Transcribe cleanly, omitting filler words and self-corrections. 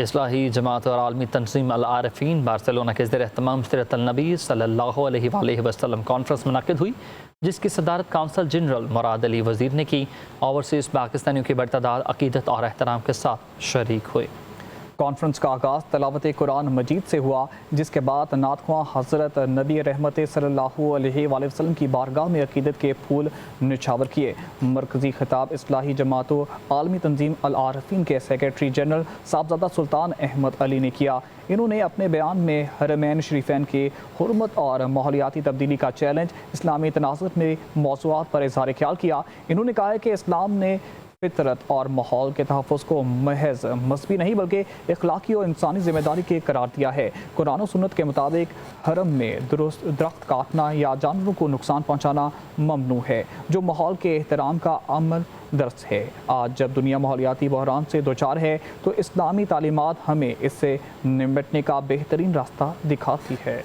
اصلاحی جماعت اور عالمی تنظیم العارفین بارسلونا کے زیر اہتمام سیرت النبی صلی اللہ علیہ وآلہ وسلم کانفرنس منعقد ہوئی، جس کی صدارت کونسل جنرل مراد علی وزیر نے کی۔ اوورسیز پاکستانیوں کی بڑی تعداد عقیدت اور احترام کے ساتھ شریک ہوئے۔ کانفرنس کا آغاز تلاوت قرآن مجید سے ہوا، جس کے بعد نعت خواں حضرت نبی رحمت صلی اللہ علیہ وآلہ وسلم کی بارگاہ میں عقیدت کے پھول نچھاور کیے۔ مرکزی خطاب اصلاحی جماعت و عالمی تنظیم العارفین کے سیکریٹری جنرل صاحبزادہ سلطان احمد علی نے کیا۔ انہوں نے اپنے بیان میں حرمین شریفین کی حرمت اور ماحولیاتی تبدیلی کا چیلنج، اسلامی تناظر میں موضوعات پر اظہار خیال کیا۔ انہوں نے کہا کہ اسلام نے فطرت اور ماحول کے تحفظ کو محض مذہبی نہیں بلکہ اخلاقی اور انسانی ذمہ داری کے قرار دیا ہے۔ قرآن و سنت کے مطابق حرم میں درخت کاٹنا یا جانوروں کو نقصان پہنچانا ممنوع ہے، جو ماحول کے احترام کا عمل درس ہے۔ آج جب دنیا ماحولیاتی بحران سے دوچار ہے تو اسلامی تعلیمات ہمیں اس سے نمٹنے کا بہترین راستہ دکھاتی ہے۔